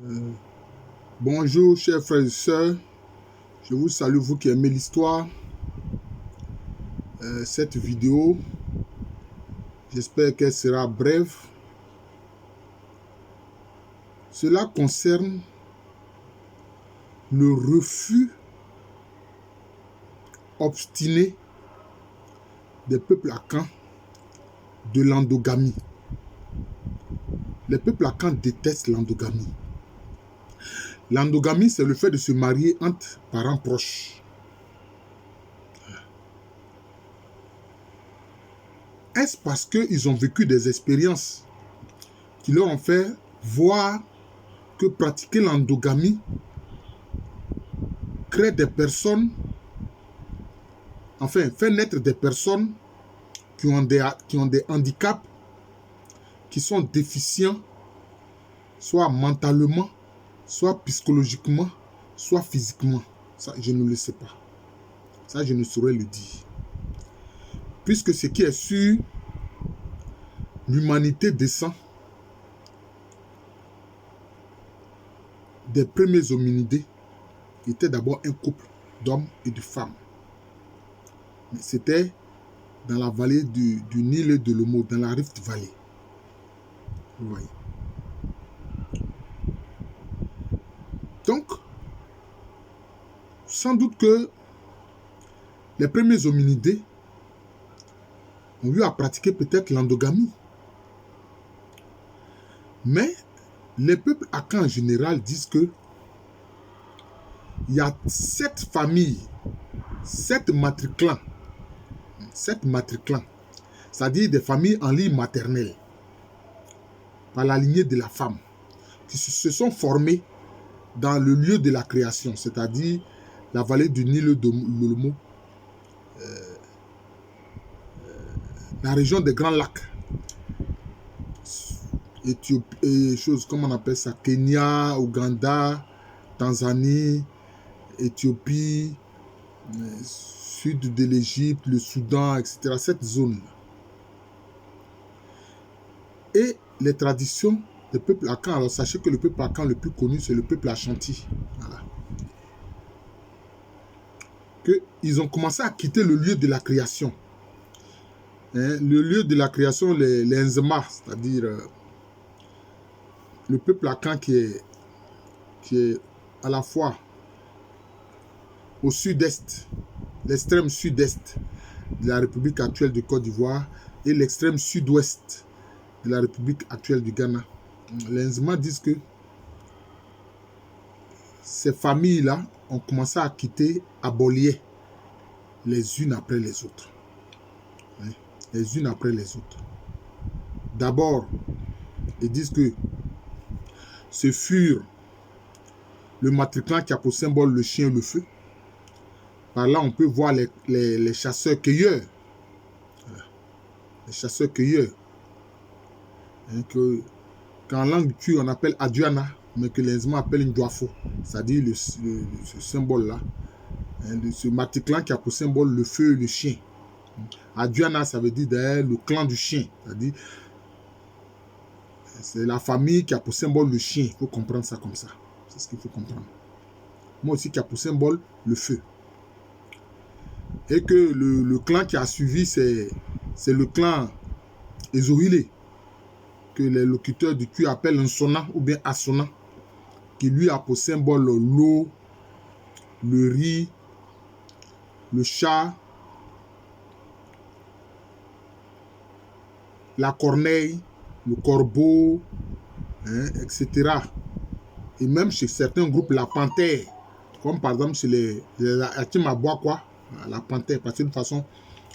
Euh, Bonjour chers frères et sœurs, je vous salue vous qui aimez l'histoire. Cette vidéo, j'espère qu'elle sera brève. Cela concerne le refus obstiné des peuples akans de l'endogamie. Les peuples akans détestent l'endogamie. L'endogamie, c'est le fait de se marier entre parents proches. Est-ce parce qu'ils ont vécu des expériences qui leur ont fait voir que pratiquer l'endogamie crée des personnes, enfin, fait naître des personnes qui ont des handicaps, qui sont déficients, soit mentalement, soit psychologiquement, soit physiquement. Ça, je ne le sais pas. Ça, je ne saurais le dire. Puisque ce qui est sûr, l'humanité descend des premiers hominidés, qui étaient d'abord un couple d'hommes et de femmes. Mais c'était dans la vallée du Nil et de l'Omo, dans la Rift Valley. Vous voyez. Donc, sans doute que les premiers hominidés ont eu à pratiquer peut-être l'endogamie. Mais les peuples akans en général disent que il y a 7 familles, 7 matriclans, c'est-à-dire des familles en ligne maternelle, par la lignée de la femme, qui se sont formées dans le lieu de la création, c'est-à-dire la vallée du Nil de l'Omo, la région des Grands Lacs, Éthiopie, et choses comme on appelle ça, Kenya, Ouganda, Tanzanie, Éthiopie, sud de l'Égypte, le Soudan, etc. Cette zone-là. Et les traditions des peuples akans. Alors sachez que le peuple akan le plus connu, c'est le peuple Ashanti. Voilà. Ils ont commencé à quitter le lieu de la création. Le lieu de la création, les Nzema, c'est-à-dire le peuple akan qui est à la fois au sud-est, l'extrême sud-est de la République actuelle de Côte d'Ivoire et l'extrême sud-ouest de la République actuelle du Ghana. Les Nzema disent que ces familles-là ont commencé à quitter Abolié les unes après les autres. Les unes après les autres. D'abord, ils disent que ce furent le matriclan qui a pour symbole le chien et le feu. Par là, on peut voir les chasseurs-cueilleurs. Les chasseurs-cueilleurs. Qu'en langue tue, on appelle Aduana, mais que les Nzema appellent Ndouafo. C'est-à-dire ce symbole-là. Ce matriclan qui a pour symbole le feu et le chien. Aduana, ça veut dire d'ailleurs le clan du chien. C'est-à-dire, c'est la famille qui a pour symbole le chien. Il faut comprendre ça comme ça. C'est ce qu'il faut comprendre. Moi aussi, qui a pour symbole le feu. Et que le clan qui a suivi, c'est le clan Ezohile, que les locuteurs du cul appellent Nsona ou bien Asona, qui lui a pour symbole l'eau, le riz, le chat, la corneille, le corbeau, etc. Et même chez certains groupes, la panthère, comme par exemple chez les Atimabois, la panthère, parce que de toute façon,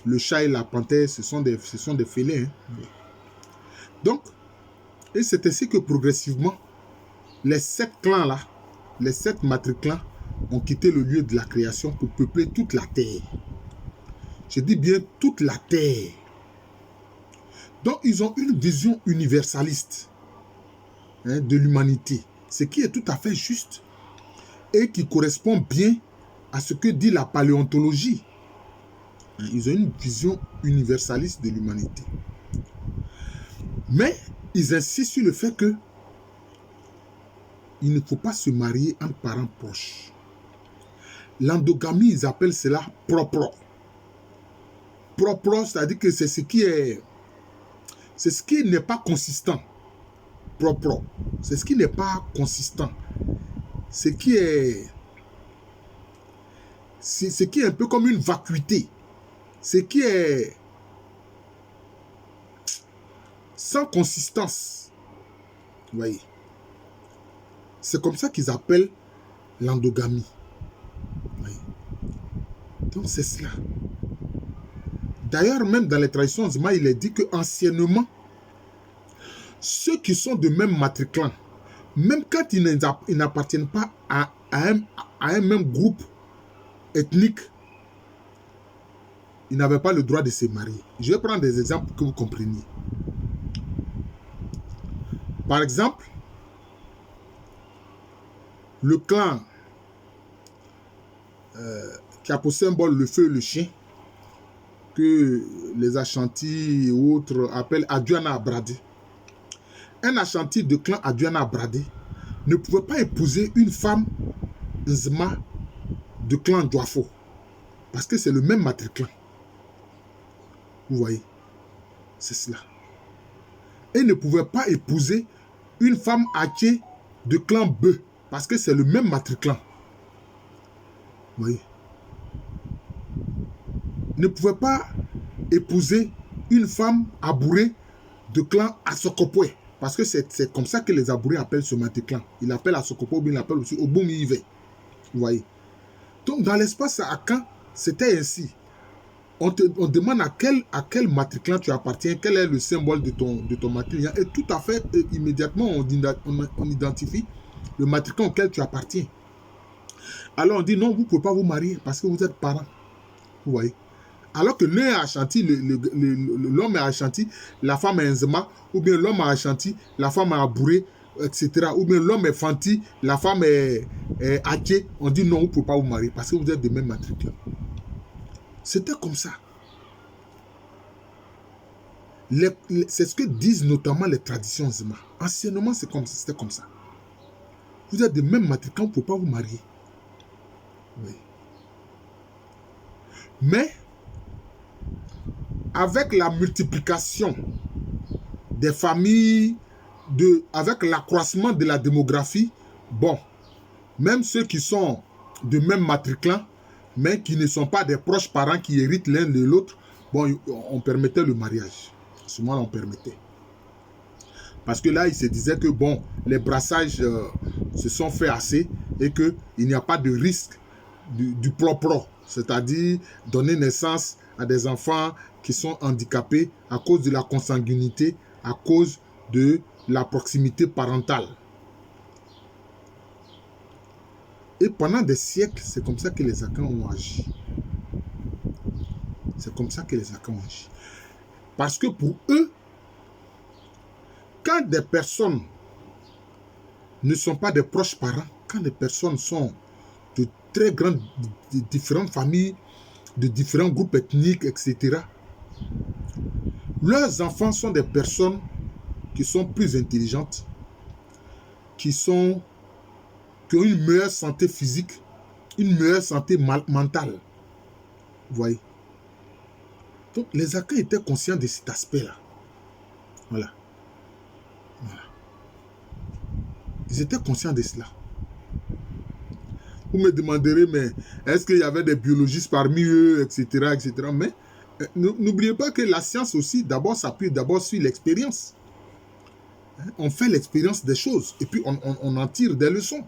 le chat et la panthère, ce sont des félins. Donc, et c'est ainsi que progressivement, les 7 clans-là, les 7 matriclans, ont quitté le lieu de la création pour peupler toute la terre. Je dis bien toute la terre. Donc, ils ont une vision universaliste de l'humanité, ce qui est tout à fait juste et qui correspond bien à ce que dit la paléontologie. Ils ont une vision universaliste de l'humanité. Mais ils insistent sur le fait que il ne faut pas se marier entre parents proches. L'endogamie, ils appellent cela propre. Propre, c'est-à-dire que c'est ce qui n'est pas consistant. Propre. C'est ce qui n'est pas consistant. Ce qui est un peu comme une vacuité. Ce qui est sans consistance. Vous voyez. C'est comme ça qu'ils appellent l'endogamie. Donc c'est cela. D'ailleurs, même dans les traditions zima, il est dit qu'anciennement, ceux qui sont de même matriclan, même quand ils n'appartiennent pas à un même groupe ethnique, ils n'avaient pas le droit de se marier. Je vais prendre des exemples pour que vous compreniez. Par exemple, le clan qui a pour symbole le feu et le chien, que les Ashanti et autres appellent Aduana Abradé. Un Ashanti de clan Aduana Abradé ne pouvait pas épouser une femme Nzma de clan Douafo, parce que c'est le même matriclan. Vous voyez, c'est cela. Et ne pouvait pas épouser une femme Haché de clan Beu, parce que c'est le même matriclan. Vous voyez. Ne pouvait pas épouser une femme Abouré de clan Asokopoué, parce que c'est comme ça que les Abourés appellent ce matriclan. Ils l'appellent Asokopoué, ou bien ils l'appellent aussi Oboumi-Ive. Vous voyez. Donc dans l'espace à Akan, c'était ainsi. On demande à quel matriclan tu appartiens, quel est le symbole de ton matriclan, et tout à fait immédiatement on identifie le matriclan auquel tu appartiens. Alors on dit non, vous ne pouvez pas vous marier parce que vous êtes parents. Vous voyez. Alors que l'un est Ashanti, l'homme est Ashanti, la femme est Nzema, ou bien l'homme est Ashanti, la femme est Abouré, etc. Ou bien l'homme est Fanti, la femme est Haché. On dit non, vous ne pouvez pas vous marier parce que vous êtes de même matriclan. C'était comme ça. C'est ce que disent notamment les traditions Zima. Anciennement, c'était comme ça. Vous êtes de même matriclan, vous ne pouvez pas vous marier. Oui. Mais, avec la multiplication des familles, avec l'accroissement de la démographie, bon, même ceux qui sont de même matriclan, mais qui ne sont pas des proches parents qui héritent l'un de l'autre, bon, on permettait le mariage. À ce moment-là, on permettait. Parce que là, il se disait que, bon, les brassages se sont faits assez et qu'il n'y a pas de risque du propre, c'est-à-dire donner naissance à des enfants qui sont handicapés à cause de la consanguinité, à cause de la proximité parentale. Et pendant des siècles, c'est comme ça que les Akans ont agi. C'est comme ça que les Akans ont agi. Parce que pour eux, quand des personnes ne sont pas des proches parents, quand des personnes sont de très grandes, de différentes familles, de différents groupes ethniques, etc., leurs enfants sont des personnes qui sont plus intelligentes, qui ont une meilleure santé physique, une meilleure santé mentale. Vous voyez? Donc, les Akans étaient conscients de cet aspect-là. Voilà. Ils étaient conscients de cela. Vous me demanderez, mais est-ce qu'il y avait des biologistes parmi eux, etc., etc. Mais n'oubliez pas que la science aussi, d'abord, s'appuie d'abord sur l'expérience. On fait l'expérience des choses et puis on en tire des leçons.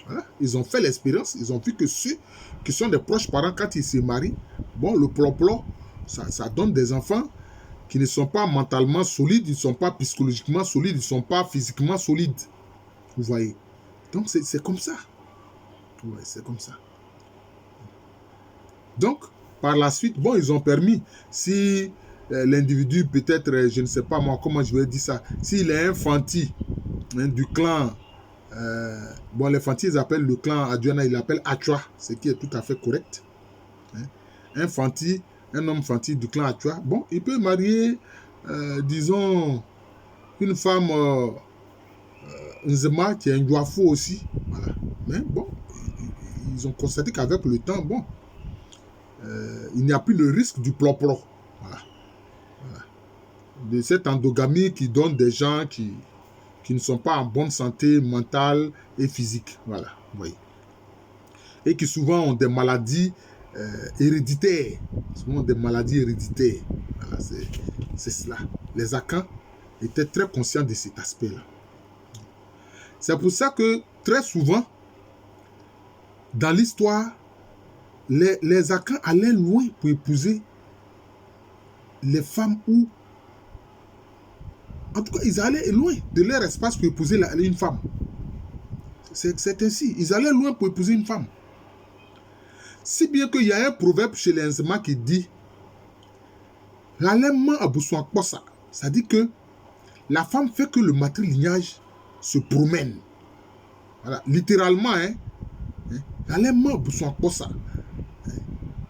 Voilà. Ils ont fait l'expérience, ils ont vu que ceux qui sont des proches parents, quand ils se marient, bon, le plop, ça donne des enfants qui ne sont pas mentalement solides, ils ne sont pas psychologiquement solides, ils ne sont pas physiquement solides. Vous voyez? Donc, c'est comme ça. Ouais, c'est comme ça. Donc, par la suite, bon, ils ont permis, si l'individu, peut-être, je ne sais pas moi, comment je vais dire ça, s'il est un Fanti du clan, bon, les Fanti, ils appellent le clan Aduana, ils l'appellent Achua, ce qui est tout à fait correct. Un Fanti, un homme Fanti du clan Achua, bon, il peut marier, disons, une femme Nzema, qui est un Douafou aussi. Voilà. Mais bon, ils ont constaté qu'avec le temps, bon, il n'y a plus le risque du plopro. Voilà. Voilà. De cette endogamie qui donne des gens qui ne sont pas en bonne santé mentale et physique. Voilà. Oui. Et qui souvent ont des maladies héréditaires. Souvent des maladies héréditaires. Voilà, c'est cela. Les Akans étaient très conscients de cet aspect-là. C'est pour ça que très souvent, dans l'histoire, les Akans allaient loin pour épouser les femmes ou... En tout cas, ils allaient loin de leur espace pour épouser une femme. C'est ainsi. Ils allaient loin pour épouser une femme. Si bien qu'il y a un proverbe chez les Nzema qui dit « L'alèmement à Boussoan Kosa », ça dit que la femme fait que le matrilignage se promène. Voilà, littéralement, hein. L'alèmement à Boussoan Kosa.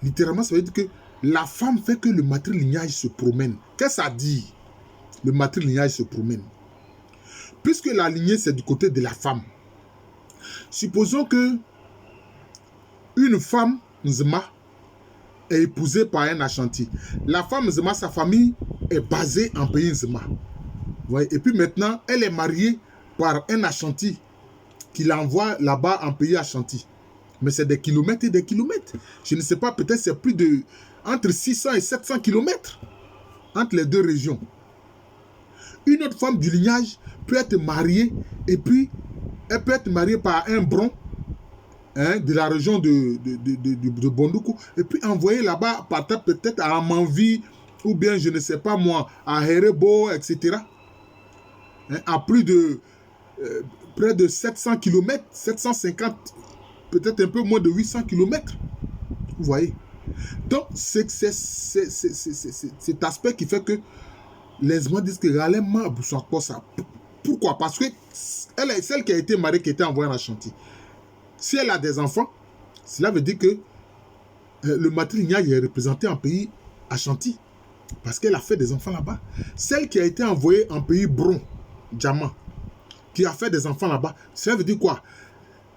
Littéralement, ça veut dire que la femme fait que le matrilignage se promène. Qu'est-ce que ça dit? Le matrilignage se promène. Puisque la lignée, c'est du côté de la femme. Supposons que une femme Nzema est épousée par un Ashanti. La femme Nzema, sa famille est basée en pays Nzema. Et puis maintenant, elle est mariée par un Ashanti qui l'envoie là-bas en pays Ashanti. Mais c'est des kilomètres et des kilomètres. Je ne sais pas, peut-être c'est plus de entre 600 et 700 kilomètres entre les deux régions. Une autre femme du lignage peut être mariée et puis elle peut être mariée par un bron de la région de Bondoukou et puis envoyée là-bas peut-être à Amanvi ou bien je ne sais pas moi à Herebo, etc. À plus de près de 700 km, 750, peut-être un peu moins de 800 km. Vous voyez. Donc, c'est cet aspect qui fait que les gens disent que réellement, ça. Pourquoi? Parce que elle est celle qui a été mariée, qui était envoyée en Ashanti. Si elle a des enfants, cela veut dire que le matrilignage est représenté en pays Ashanti. Parce qu'elle a fait des enfants là-bas. Celle qui a été envoyée en pays Bron, Djama, qui a fait des enfants là-bas, cela veut dire quoi?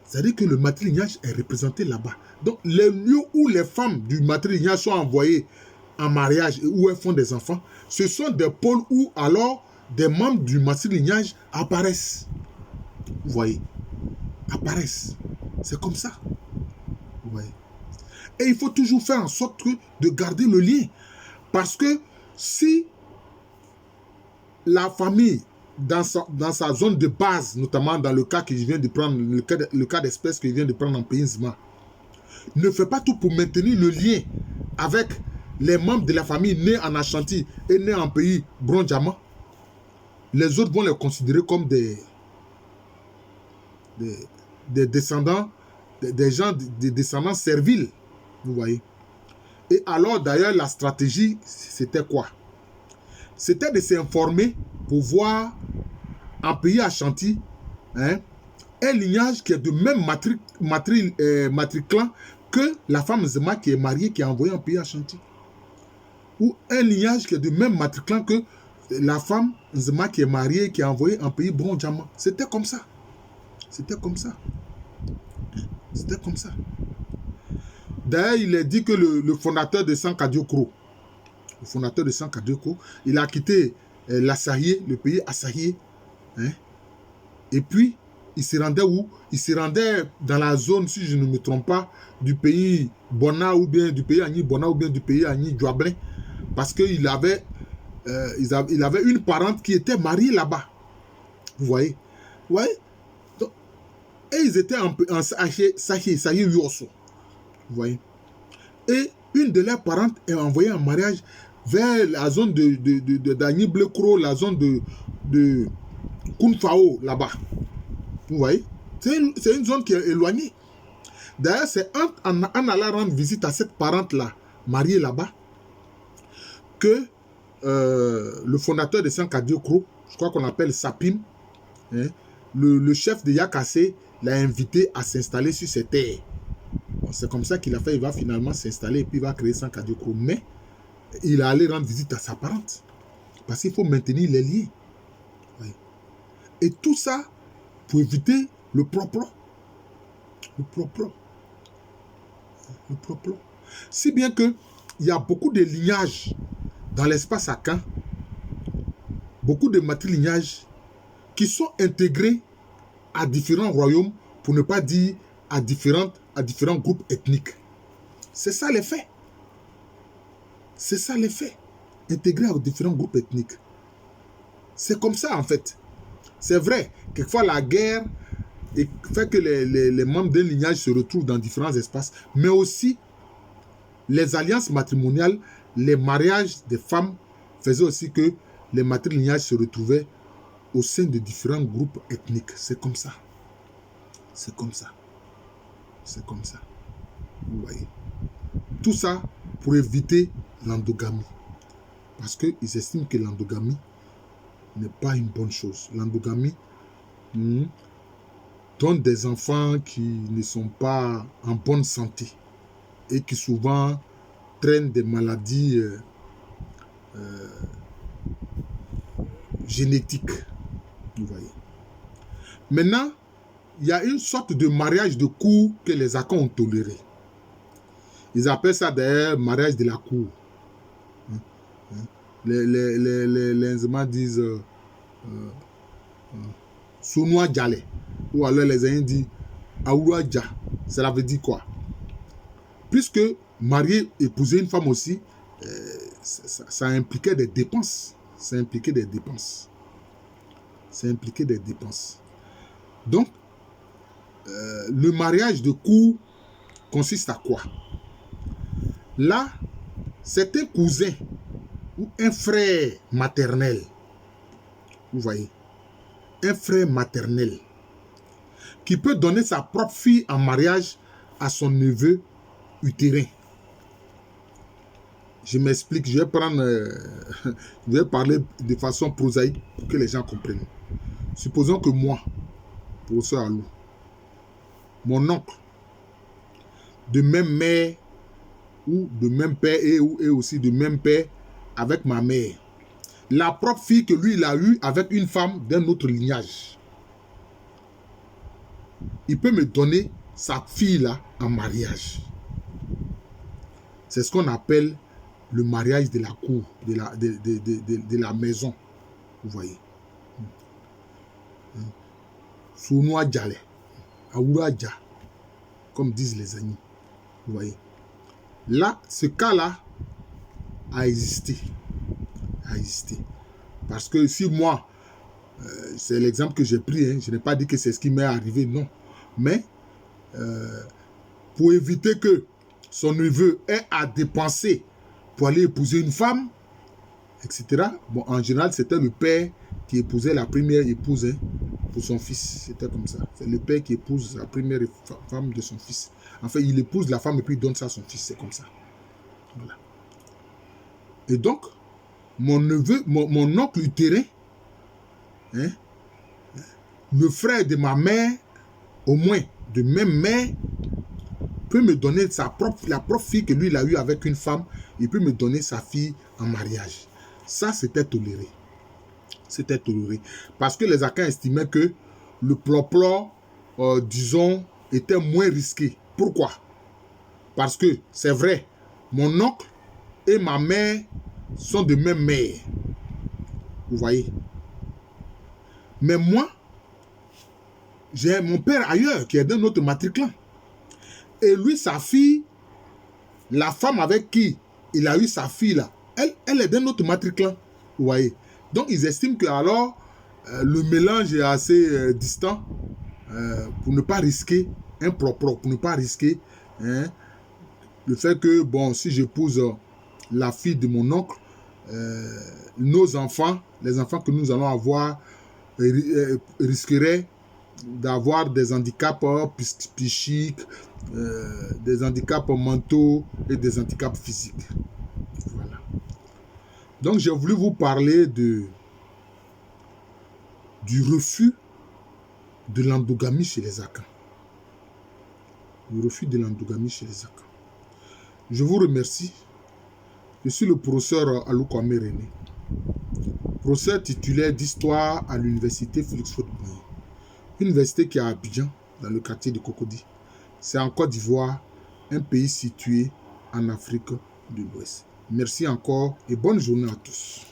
Ça veut dire que le matrilignage est représenté là-bas. Donc, les lieux où les femmes du matrilignage sont envoyées en mariage et où elles font des enfants, ce sont des pôles où alors des membres du matrilignage apparaissent. Vous voyez? Apparaissent. C'est comme ça. Vous voyez? Et il faut toujours faire en sorte de garder le lien. Parce que si la famille, dans sa zone de base, notamment dans le cas que je viens de prendre, le cas d'espèce que je viens de prendre en pays Nzema, ne fait pas tout pour maintenir le lien avec les membres de la famille nés en Ashanti et nés en pays Bron-Djama, les autres vont les considérer comme des descendants, des gens, des descendants serviles. Vous voyez. Et alors, d'ailleurs, la stratégie, c'était quoi? C'était de s'informer pour voir en pays Ashanti un lignage qui est de même matriclant que la femme Nzema qui est mariée, qui est envoyée en pays Ashanti. Ou un lignage qui est de même matriclant que la femme Nzema qui est mariée, qui est envoyée en pays Bron-Djama. C'était comme ça. C'était comme ça. C'était comme ça. D'ailleurs, il est dit que le fondateur de Sankadiokro, le fondateur de Sankadiokro, il a quitté l'Assahie, le pays Assahie. Et puis, il se rendait où? Il se rendait dans la zone, si je ne me trompe pas, du pays Bona ou bien du pays Agni Bona ou bien du pays Agni Djouablin. Parce qu'il avait, il avait une parente qui était mariée là-bas. Vous voyez? Vous voyez? Donc, et ils étaient en Sahie Yosso. Vous voyez? Et une de leurs parentes est envoyée en mariage vers la zone d'Agni Blekro, la zone de Kunfao, là-bas. Vous voyez? C'est une zone qui est éloignée. D'ailleurs, c'est en allant rendre visite à cette parente-là, mariée là-bas, que le fondateur de Sankadiokro, je crois qu'on appelle Sapim, le chef de Yakassé l'a invité à s'installer sur ses terres. Bon, c'est comme ça qu'il a fait, il va finalement s'installer et puis il va créer Sankadiokro. Mais il est allé rendre visite à sa parente. Parce qu'il faut maintenir les liens. Oui. Et tout ça, pour éviter le propre. Le propre. Le propre. Si bien que il y a beaucoup de lignages dans l'espace Akan, beaucoup de matrilignages qui sont intégrés à différents royaumes, pour ne pas dire à différents groupes ethniques. C'est ça l'effet. C'est ça l'effet. Intégrés à différents groupes ethniques. C'est comme ça en fait. C'est vrai, quelquefois la guerre fait que les membres d'un lignage se retrouvent dans différents espaces, mais aussi les alliances matrimoniales, les mariages des femmes faisaient aussi que les matrilignages se retrouvaient au sein de différents groupes ethniques. C'est comme ça. C'est comme ça. C'est comme ça. Vous voyez. Tout ça pour éviter l'endogamie. Parce qu'ils estiment que l'endogamie n'est pas une bonne chose. L'endogamie donne des enfants qui ne sont pas en bonne santé et qui souvent traînent des maladies génétiques. Vous voyez. Maintenant, il y a une sorte de mariage de cour que les Akans ont toléré. Ils appellent ça d'ailleurs mariage de la cour. Les Nzema disent Sounoua Djale. Ou alors les Indiens disent Aoua Dja. Cela veut dire quoi? Puisque marier, épouser une femme aussi, ça impliquait des dépenses. Ça impliquait des dépenses. Ça impliquait des dépenses. Donc, le mariage de cour consiste à quoi? Là, c'est un cousin ou un frère maternel. Vous voyez? Un frère maternel qui peut donner sa propre fille en mariage à son neveu utérin. Je m'explique, je vais parler de façon prosaïque pour que les gens comprennent. Supposons que moi, professeur Alou, mon oncle, de même mère ou de même père et aussi de même père avec ma mère, la propre fille que lui il a eue avec une femme d'un autre lignage, il peut me donner sa fille là en mariage. C'est ce qu'on appelle le mariage de la cour, de la maison. Vous voyez. Sounoua Djale, Aoura Dja, comme disent les amis. Vous voyez. Là, ce cas-là a existé. A existé. Parce que si moi, c'est l'exemple que j'ai pris, hein, je n'ai pas dit que c'est ce qui m'est arrivé, non. Mais, pour éviter que son neveu ait à dépenser pour aller épouser une femme, etc. Bon, en général, c'était le père qui épousait la première épouse hein, pour son fils. C'était comme ça. C'est le père qui épouse la première femme de son fils. Enfin, il épouse la femme et puis il donne ça à son fils. C'est comme ça. Voilà. Et donc, mon neveu, mon oncle utérin, hein, le frère de ma mère, au moins de même mère, peut me donner la propre fille que lui il a eue avec une femme, il peut me donner sa fille en mariage. Ça, c'était toléré. C'était toléré. Parce que les Akans estimaient que le plot, disons, était moins risqué. Pourquoi? Parce que, c'est vrai, mon oncle et ma mère sont de même mère. Vous voyez? Mais moi, j'ai mon père ailleurs, qui est d'un autre matriclan. Et lui, sa fille, la femme avec qui il a eu sa fille là, elle est d'un autre matriclan. Vous voyez? Donc, ils estiment que alors, le mélange est assez distant pour ne pas risquer un propre, pour ne pas risquer hein, le fait que, bon, si j'épouse la fille de mon oncle, nos enfants, les enfants que nous allons avoir, risqueraient d'avoir des handicaps psychiques, des handicaps mentaux et des handicaps physiques. Voilà. Donc, j'ai voulu vous parler du refus de l'endogamie chez les Akans. Le refus de l'endogamie chez les Akans. Je vous remercie. Je suis le professeur Alou Kwame René, professeur titulaire d'histoire à l'université Félix Houphouët-Boigny, université qui est à Abidjan, dans le quartier de Cocody. C'est en Côte d'Ivoire, un pays situé en Afrique de l'Ouest. Merci encore et bonne journée à tous.